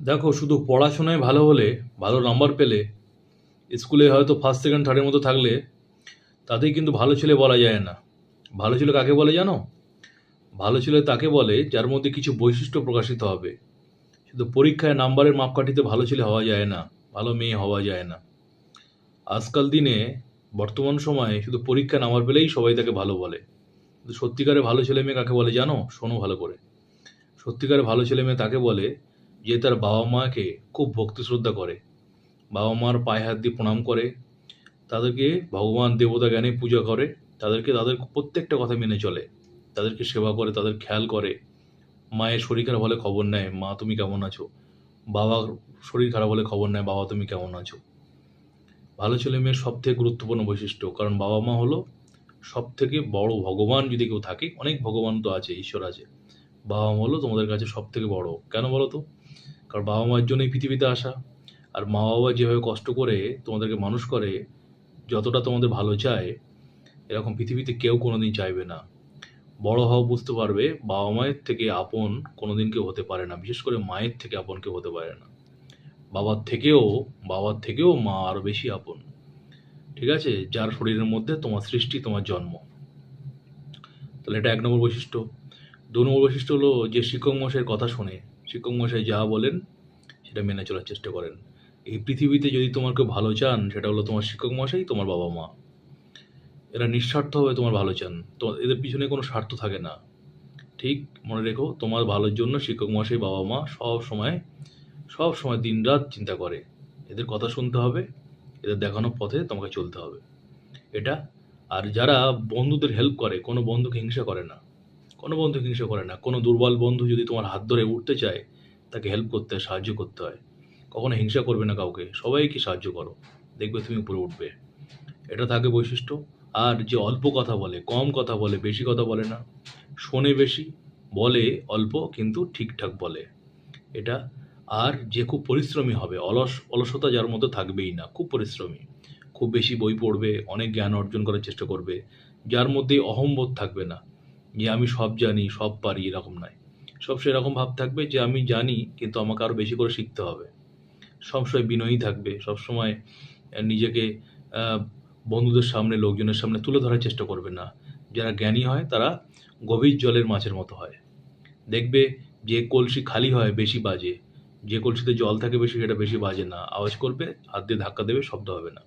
দেখো, শুধু পড়াশোনায় ভালো হলে, ভালো নাম্বার পেলে, স্কুলে হয়তো ফার্স্ট সেকেন্ড থার্ডের মতো থাকলে তাতেই কিন্তু ভালো ছেলে বলা যায় না। ভালো ছেলে কাকে বলে জানো? ভালো ছেলে তাকে বলে যার মধ্যে কিছু বৈশিষ্ট্য প্রকাশিত হবে। শুধু পরীক্ষায় নাম্বারের মাপকাঠিতে ভালো ছেলে হওয়া যায় না, ভালো মেয়ে হওয়া যায় না। আজকাল দিনে, বর্তমান সময়ে শুধু পরীক্ষায় নাম্বার পেলেই সবাই তাকে ভালো বলে। কিন্তু সত্যিকারে ভালো ছেলে মেয়ে কাকে বলে জানো? শোনো ভালো করে। সত্যিকারে ভালো ছেলে মেয়ে তাকে বলে যে তার বাবা মাকে খুব ভক্তি শ্রদ্ধা করে, বাবা মার পায়ে হাত দিয়ে প্রণাম করে, তাদেরকে ভগবান দেবতা জ্ঞানে পূজা করে, তাদেরকে তাদের প্রত্যেকটা কথা মেনে চলে, তাদেরকে সেবা করে, তাদের খেয়াল করে। মায়ের শরীর খারাপ হলে খবর নেয়, মা তুমি কেমন আছো? বাবার শরীর খারাপ হলে খবর নেয়, বাবা তুমি কেমন আছো? ভালো ছেলে মেয়ের সব থেকে গুরুত্বপূর্ণ বৈশিষ্ট্য, কারণ বাবা মা হলো সব থেকে বড় ভগবান। যদি কেউ থাকে, অনেক ভগবান তো আছে, ঈশ্বর আছে, বাবা মা হলো তোমাদের কাছে সব থেকে বড়। কেন বলো তো? কারণ বাবা মায়ের জন্যই পৃথিবীতে আসা। আর মা বাবা যেভাবে কষ্ট করে তোমাদেরকে মানুষ করে, যতটা তোমাদের ভালো চায়, এরকম পৃথিবীতে কেউ কোনোদিন চাইবে না। বড় হও, বুঝতে পারবে বাবা মায়ের থেকে আপন কোনোদিন কেউ হতে পারে না। বিশেষ করে মায়ের থেকে আপন কেউ হতে পারে না। বাবার থেকেও, বাবার থেকেও মা আরো বেশি আপন। ঠিক আছে? যার শরীরের মধ্যে তোমার সৃষ্টি, তোমার জন্ম। তাহলে এটা ১ নম্বর বৈশিষ্ট্য। ২ নম্বর বৈশিষ্ট্য হলো যে শিক্ষক মশাইয়ের কথা শোনে। শিক্ষক মশাই যা বলেন সেটা মেনে চলার চেষ্টা করেন। এই পৃথিবীতে যদি তোমার কেউ ভালো চান, সেটা হলো তোমার শিক্ষক মশাই, তোমার বাবা মা। এরা নিঃস্বার্থভাবে তোমার ভালো চান। তো এদের পিছনে কোনো স্বার্থ থাকে না। ঠিক মনে রেখো, তোমার ভালোর জন্য শিক্ষক মশাই, বাবা মা সবসময় দিনরাত চিন্তা করে। এদের কথা শুনতে হবে, এদের দেখানো পথে তোমাকে চলতে হবে। এটা। আর যারা বন্ধুদের হেল্প করে, কোনো বন্ধুকে হিংসা করে না, কোনো বন্ধুকে হিংসা করে না। কোনো দুর্বল বন্ধু যদি তোমার হাত ধরে উঠতে চায়, তাকে হেল্প করতে হয়, সাহায্য করতে হয়। কখনো হিংসা করবে না কাউকে, সবাইকে সাহায্য করো। দেখবে তুমি উপরে উঠবে। এটা থাকে বৈশিষ্ট্য। আর যে অল্প কথা বলে, কম কথা বলে, বেশি কথা বলে না, শোনে বেশি, বলে অল্প কিন্তু ঠিকঠাক বলে। এটা। আর যে খুব পরিশ্রমী হবে, অলসতা যার মধ্যে থাকবেই না, খুব পরিশ্রমী। খুব বেশি বই পড়বে, অনেক জ্ঞান অর্জন করার চেষ্টা করবে। যার মধ্যে অহংবোধ থাকবে না, যে আমি সব জানি, সব পারি, এরকম নয়। সবসময় এরকম ভাব থাকবে যে আমি জানি, কিন্তু আমাকে আরো বেশি করে শিখতে হবে। সবসময় বিনয়ী থাকবে, সবসময় নিজেকে আ বন্ধুদের সামনে, লোকজনের সামনে তুলে ধরার চেষ্টা করবে না। যারা জ্ঞানী হয় তারা গভীর জলের মাছের মতো হয়। দেখবে যে কলসি খালি হয় বেশি বাজে, যে কলসিতে জল থাকে বেশি সেটা বেশি বাজে না। আওয়াজ করবে, হাত দিয়ে ধাক্কা দেবে, শব্দ হবে না।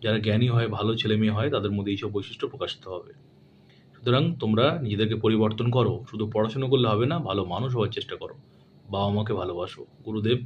যারা জ্ঞানী হয়, ভালো ছেলেমেয়ে হয়, তাদের মধ্যে এইসব বৈশিষ্ট্য প্রকাশিত হবে। সুতরাং তোমরা নিজেদেরকে পরিবর্তন করো। শুধু পড়াশোনা করলে হবে না, ভালো মানুষ হওয়ার চেষ্টা করো। বাবা-মাকে ভালোবাসো। গুরুদেব